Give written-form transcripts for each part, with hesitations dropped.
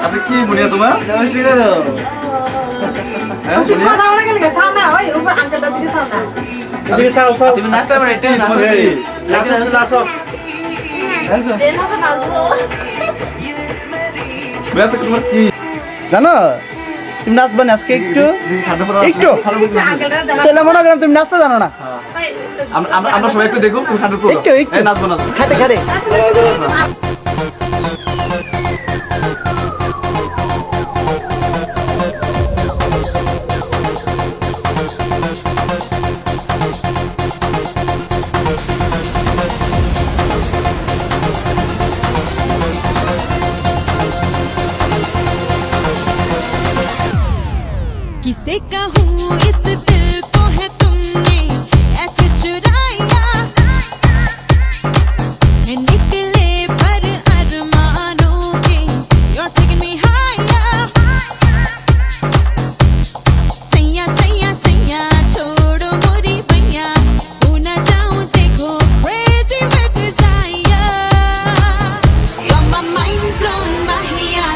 আচ্ছা কি বুনিয়া তোমার নমস্কার হ্যাঁ বুনিয়া কথা বলে গেলে সামনে ওই উপর আঙ্কেলটা দিকে সামনে দিকে সাও সাও তুমি নাস্তা করে এটাই তোমার এই লাসো লাসো দেনা তো নাজো ব্যাস তোমার কি জানো তুমি নাচবা না আজকে একটু একটু তাহলে মনে করেন তুমি নাচতে জানো না আমরা সবাই একটু দেখো তুমি খান্ডে প্রো একটু একটু নাচবো না খাটে খাটে किसे कहूँ इस दिल को है तुमने ऐसे चुराया है निकले पर अरमानों के You're taking me higher सैया सैया सैया छोड़ो मोरी भैया हो ना जाऊँ देखो crazy with desire You're my mind blown Mahia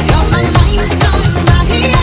You're my mind blown Mahia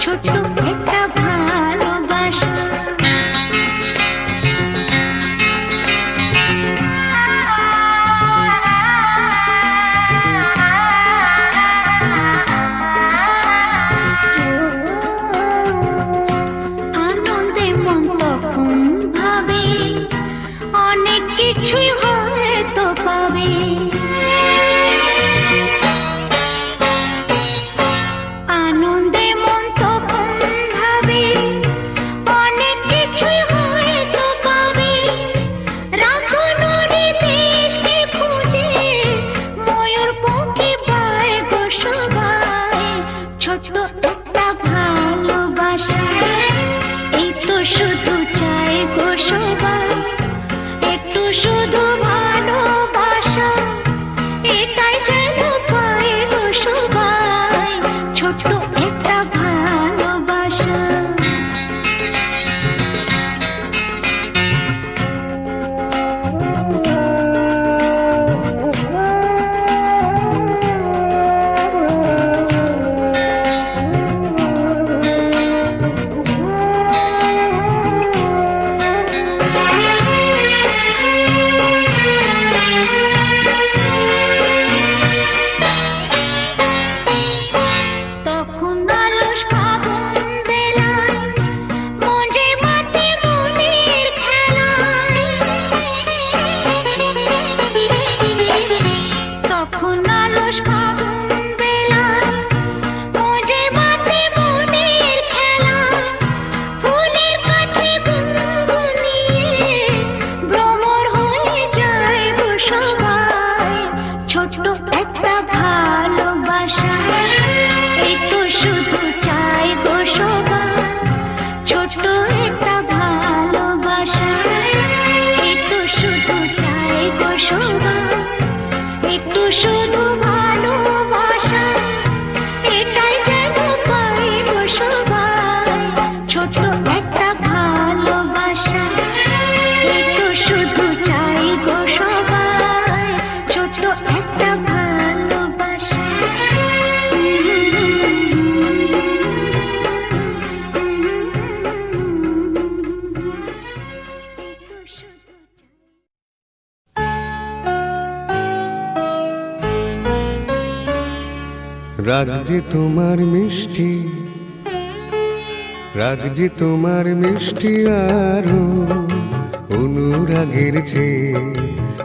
ছোট একটা ভালোবাসা, এই তো শুধু চাই গো সবাই, একটু শুধু ভালোবাসা, এটাই যেন পাই গো সবাই, ছোট্ট একটা ভালোবাসা। তখন আলস ফাগুন বেলায় মঞ্জে মাটি মনের খেলায়, তখন আলস ফাগুন বেলায় মঞ্জে মাটি মনের খেলায়, ফুলের কাছে গুনগুনিয়ে ভ্রমর হয়ে যায় গো সবাই, ছোট্ট একটা ভালোবাসা, এই তো শুধু চাই গো সবাই, ছোট্ট একটা ভালোবাসা, এই তো শুধু চাই গো সবাই, একটু শুধু ভালোবাসা, এটাই যেন পাই গো সবাই, ছোট্ট একটা ভালোবাসা, এই তো শুধু চাই গো সবাই, ছোট্ট একটা ভালোবাসা। রাগ যে তোমার মিষ্টি, রাগ যে তোমার মিষ্টি আরো অনুরাগের চেয়ে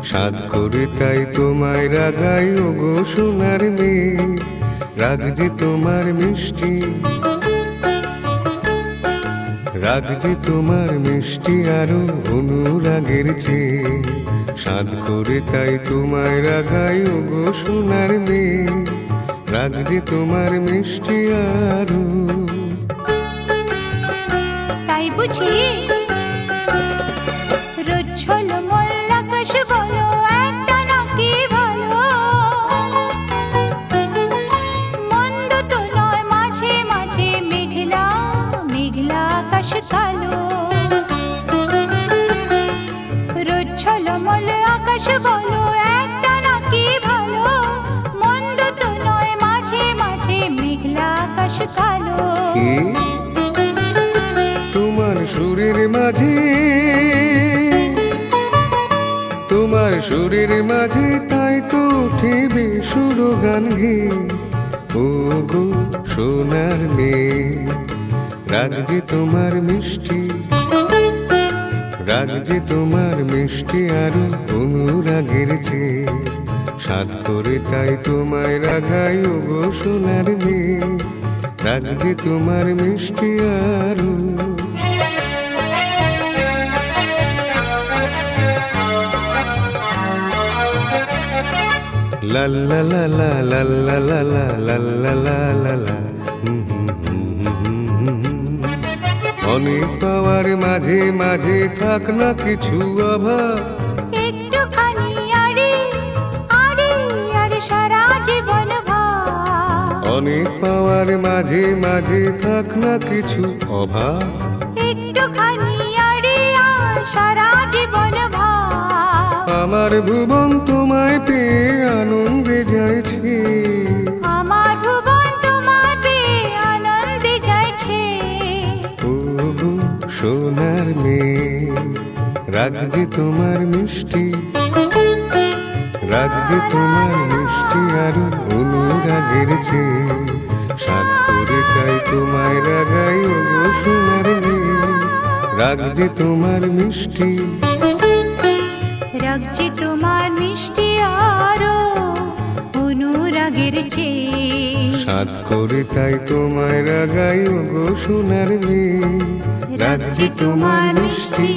সাধ করে তাই তোমায় রাগাই ও গো সোনার মেয়ে। রাগ যে তোমার মিষ্টি, রাগ যে তোমার মিষ্টি আরো অনুরাগের চেয়ে সাধ করে তাই তোমায় রাগাই ও গো সোনার মেয়ে। রাগ যে তোমার মিষ্টি আরো। তাই বুঝি রোজ ঝলমল আকাশ বলো একটা নাকি ভালো, মন্দ তো নয় মাঝে মাঝে মেঘলা মেঘলা আকাশ কালো, রোজ ঝলমল আকাশ বলো একটা নাকি ভালো, মন্দ তো নয় মাঝে মাঝে মেঘলা আকাশ কালো। তোমার সুরের মাঝে, তোমার সুরের মাঝে তাই তো উঠিবে সুর গান গে ও গো সোনার মেয়ে। রাগ যে তোমার মিষ্টি, রাগ যে তোমার মিষ্টি আরো অনুরাগের চেয়ে সাধ করে তাই তোমায় রাগাই ও গো সোনার মেয়ে। রাগ যে তোমার মিষ্টি আরো। লা লা লা লা লা লা লা লা লা লা লা লা। অনেক পাওয়ার মাঝে মাঝে থাক না কিছু অভাব, একটুখানি আড়ি আড়ি আর সারা জীবন ভাব, অনেক পাওয়ার মাঝে মাঝে থাক না কিছু অভাব, একটুখানি আড়ি আর সারা জীবন ভাব। আমার ভুবন তোমায় পেয়ে আনন্দে যাইছে, আমার ভুবন তোমার পেয়ে আনন্দে যাইছে। ও গো সোনার মেয়ে। রাগ যে তোমার মিষ্টি, রাগ যে তোমার মিষ্টি আরো অনুরাগের চেয়ে সাধ করে তাই তোমায় রাগাই ও গো সোনার মেয়ে। রাগ যে তোমার মিষ্টি, রাগ যে তোমার মিষ্টি আরো অনুরাগের চেয়ে সাধ করে তাই তোমায় রাগাই ও গো সোনার মেয়ে। রাগ যে তোমার মিষ্টি।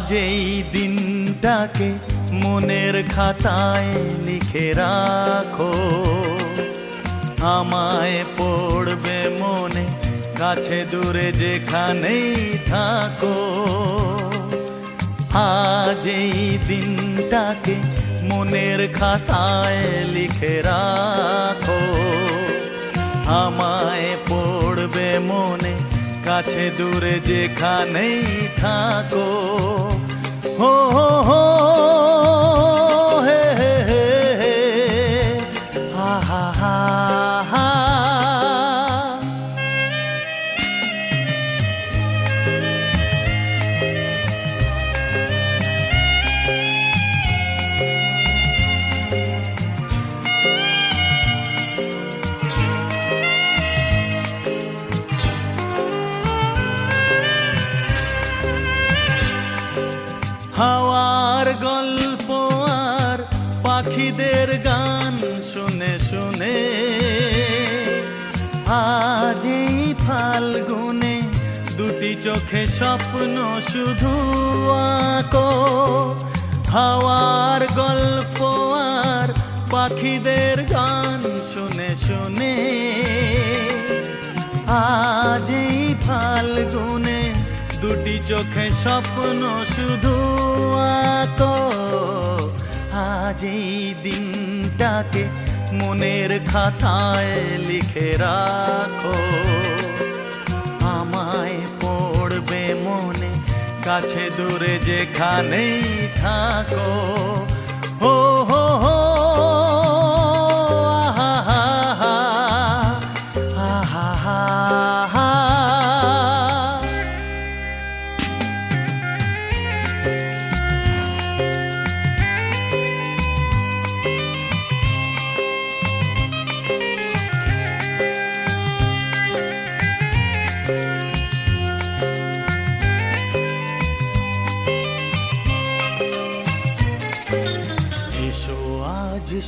আজ এই দিনটাকে মনের খাতায় লিখে রাখো, আমায় পড়বে মনে কাছে দূরে যেখানেই থাকো। আজ এই দিনটাকে মনের খাতায় লিখে রাখো, আমায় পড়বে মনে কাছে দূরে যেখানেই থাকো। হো হো হো হে হে হে হে, হা হা হা হা। হাওয়ার গল্প আর পাখিদের গান শুনে শুনে আজ এই ফাল্গুনে দুটি চোখে স্বপ্ন শুধু আঁকো। হাওয়ার গল্প আর পাখিদের গান শুনে শুনে আজ এই ফাল্গুনে দুটি চোখে স্বপ্ন শুধু আঁকো। আজ এই দিনটাকে মনের খাতায় লিখে রাখো, আমায় পড়বে মনে কাছে দূরে যেখানেই থাকো। হো হো হো আহা হা হা, আহা হা হা।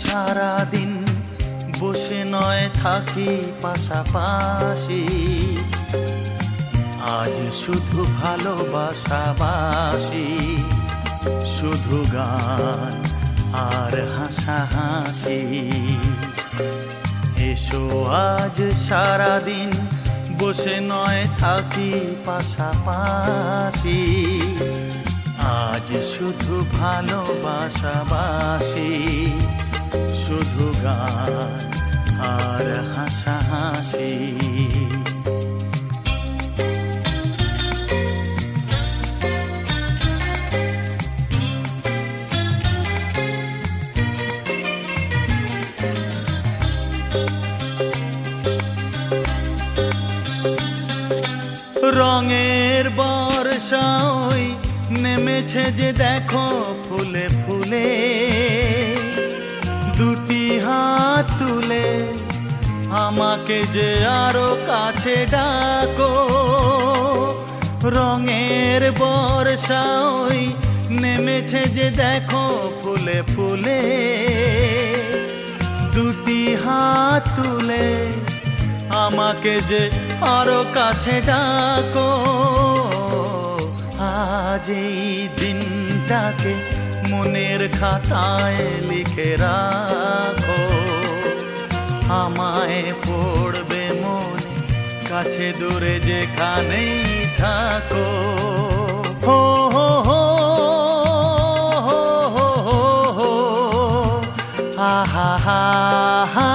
সারাদিন বসে নয় থাকি পাশাপাশি, আজ শুধু ভালোবাসাবাসি, শুধু গান আর হাসাহাসি। এসো আজ সারাদিন বসে নয় থাকি পাশাপাশি, আজ শুধু ভালোবাসাবাসি, শুধু গান আর হাসাহাসি। রঙের বর্ষা ওই নেমেছে যে দেখো ফুলে ফুলে, দুটি হাত তুলে আমাকে যে আরো কাছে ডাকো। রঙের বর্ষা ওই নেমেছে যে দেখো ফুলে ফুলে, দুটি হাত তুলে আমাকে যে আরো কাছে ডাকো। আজ এই দিনটাকে মনের খাতায় লিখে রাখো, আমায় পড়বে মনে কাছে দূরে যেখানেই থাকো। হো হো হো হো হো হো, আহা হা হা।